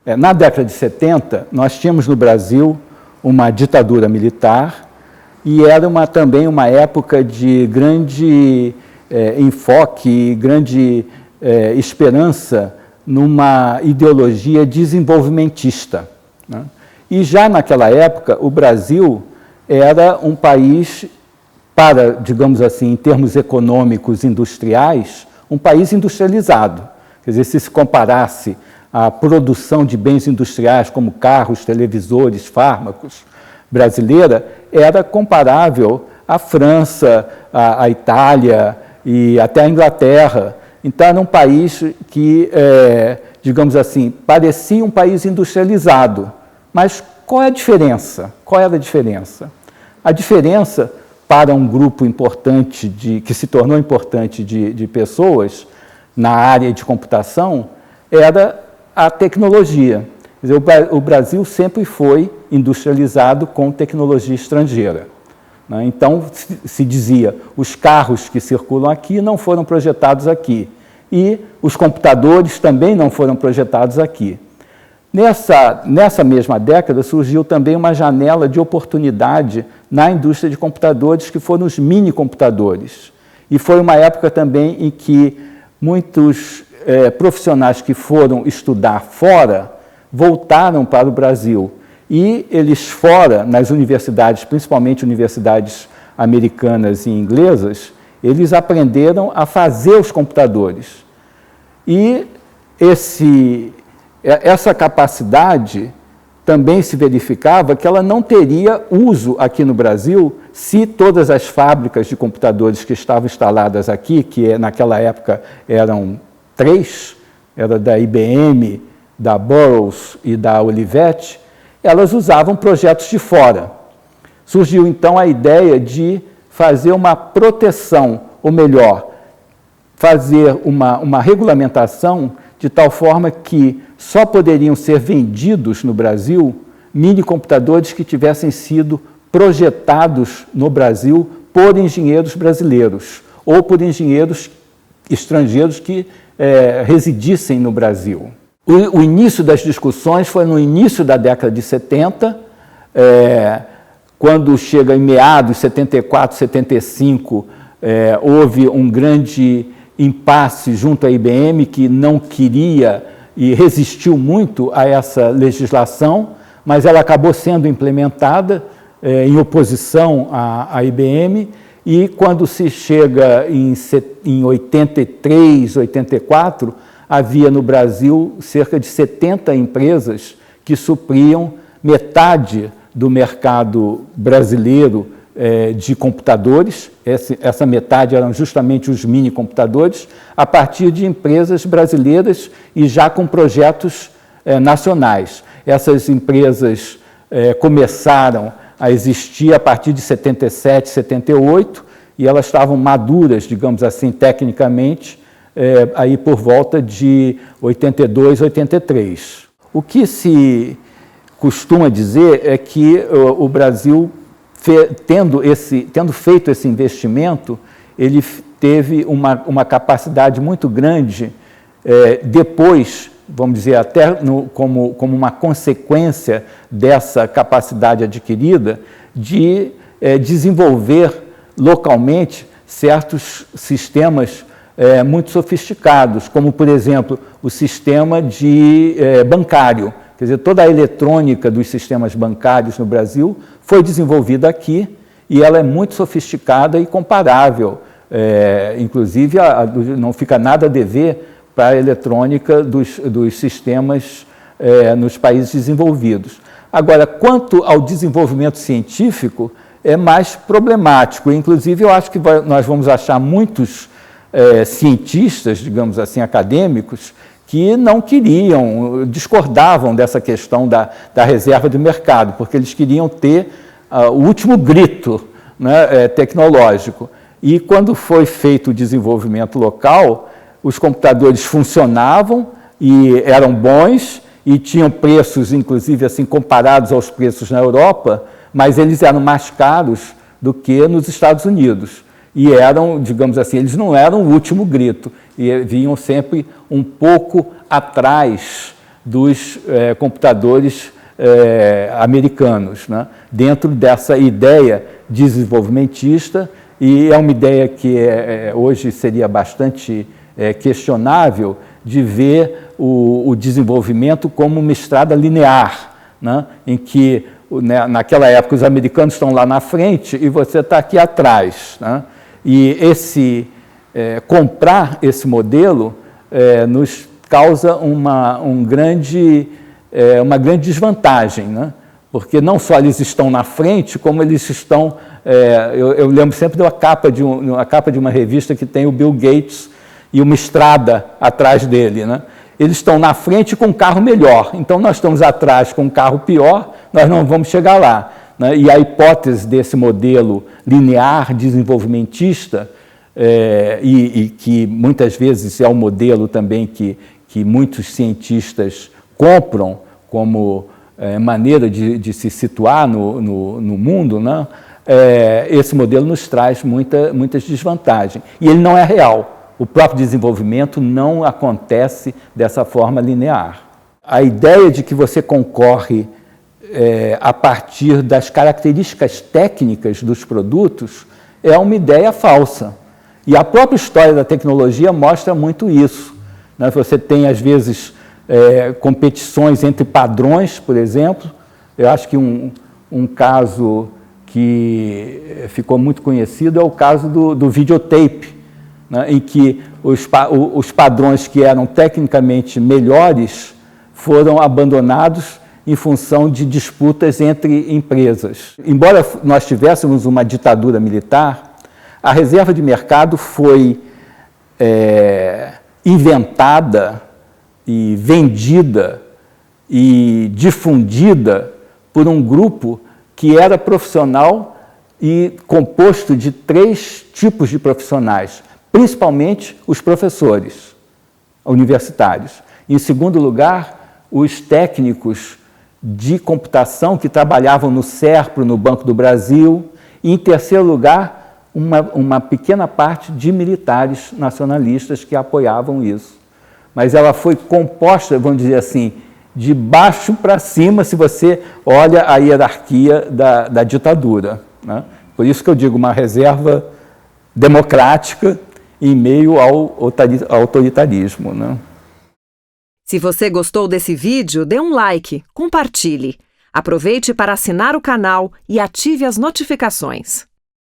Na década de 70, nós tínhamos no Brasil uma ditadura militar e era também uma época de grande enfoque, grande esperança numa ideologia desenvolvimentista, né? E já naquela época, o Brasil era um país, digamos assim, em termos econômicos, industriais, um país industrializado. Quer dizer, se comparasse a produção de bens industriais como carros, televisores, fármacos brasileira, era comparável à França, à Itália e até à Inglaterra. Então, era um país que, digamos assim, parecia um país industrializado. Mas qual é a diferença? Qual era a diferença? A diferença para um grupo importante, que se tornou importante de pessoas na área de computação, era a tecnologia. Quer dizer, o Brasil sempre foi industrializado com tecnologia estrangeira, né? Então, se dizia, os carros que circulam aqui não foram projetados aqui, e os computadores também não foram projetados aqui. Nessa mesma década, surgiu também uma janela de oportunidade na indústria de computadores, que foram os mini-computadores. E foi uma época também em que muitos profissionais que foram estudar fora voltaram para o Brasil. E eles fora, nas universidades, principalmente universidades americanas e inglesas, eles aprenderam a fazer os computadores. E essa capacidade também se verificava que ela não teria uso aqui no Brasil se todas as fábricas de computadores que estavam instaladas aqui, que naquela época eram 3, era da IBM, da Burroughs e da Olivetti, elas usavam projetos de fora. Surgiu então a ideia de fazer uma proteção, ou melhor, fazer uma regulamentação de tal forma que só poderiam ser vendidos no Brasil mini-computadores que tivessem sido projetados no Brasil por engenheiros brasileiros ou por engenheiros estrangeiros que residissem no Brasil. O início das discussões foi no início da década de 70, quando chega em meados, 74, 75, houve um grande impasse junto à IBM, que não queria e resistiu muito a essa legislação, mas ela acabou sendo implementada em oposição à IBM, e quando se chega em 83, 84, havia no Brasil cerca de 70 empresas que supriam metade do mercado brasileiro de computadores. Essa metade eram justamente os mini-computadores, a partir de empresas brasileiras e já com projetos nacionais. Essas empresas começaram a existir a partir de 77, 78, e elas estavam maduras, digamos assim, tecnicamente, aí por volta de 82, 83. O que se costuma dizer é que o Brasil, tendo feito esse investimento, ele teve uma capacidade muito grande, depois, vamos dizer, até como uma consequência dessa capacidade adquirida, de desenvolver localmente certos sistemas muito sofisticados, como, por exemplo, o sistema bancário. Quer dizer, toda a eletrônica dos sistemas bancários no Brasil foi desenvolvida aqui, e ela é muito sofisticada e comparável. Inclusive, não fica nada a dever para a eletrônica dos sistemas nos países desenvolvidos. Agora, quanto ao desenvolvimento científico, é mais problemático. Inclusive, eu acho que nós vamos achar muitos cientistas, digamos assim, acadêmicos, que não queriam, discordavam dessa questão da reserva de mercado, porque eles queriam ter o último grito, né, tecnológico. E quando foi feito o desenvolvimento local, os computadores funcionavam e eram bons e tinham preços, inclusive, assim, comparados aos preços na Europa, mas eles eram mais caros do que nos Estados Unidos. E eram, digamos assim, eles não eram o último grito, e vinham sempre um pouco atrás dos computadores americanos, né? Dentro dessa ideia desenvolvimentista, e é uma ideia que hoje seria bastante questionável, de ver o desenvolvimento como uma estrada linear, né? Em que, naquela época, os americanos estão lá na frente e você está aqui atrás, né? E comprar esse modelo nos causa uma grande desvantagem, né? Porque não só eles estão na frente, como eles estão... eu lembro sempre da capa de uma revista que tem o Bill Gates e uma estrada atrás dele, né? Eles estão na frente com um carro melhor, então nós estamos atrás com um carro pior, nós não vamos chegar lá, né? E a hipótese desse modelo linear desenvolvimentista, e que muitas vezes é um modelo também que muitos cientistas compram como maneira de se situar no mundo, né? Esse modelo nos traz muitas desvantagens. E ele não é real. O próprio desenvolvimento não acontece dessa forma linear. A ideia de que você concorre a partir das características técnicas dos produtos é uma ideia falsa. E a própria história da tecnologia mostra muito isso, né? Você tem, às vezes, competições entre padrões, por exemplo. Eu acho que um caso que ficou muito conhecido é o caso do videotape, né? Em que os padrões que eram tecnicamente melhores foram abandonados em função de disputas entre empresas. Embora nós tivéssemos uma ditadura militar, a reserva de mercado foi inventada e vendida e difundida por um grupo que era profissional e composto de 3 tipos de profissionais, principalmente os professores universitários. Em segundo lugar, os técnicos de computação que trabalhavam no SERPRO, no Banco do Brasil. E, em terceiro lugar, uma pequena parte de militares nacionalistas que apoiavam isso. Mas ela foi composta, vamos dizer assim, de baixo para cima, se você olha a hierarquia da ditadura, né? Por isso que eu digo uma reserva democrática em meio ao autoritarismo, né? Se você gostou desse vídeo, dê um like, compartilhe. Aproveite para assinar o canal e ative as notificações.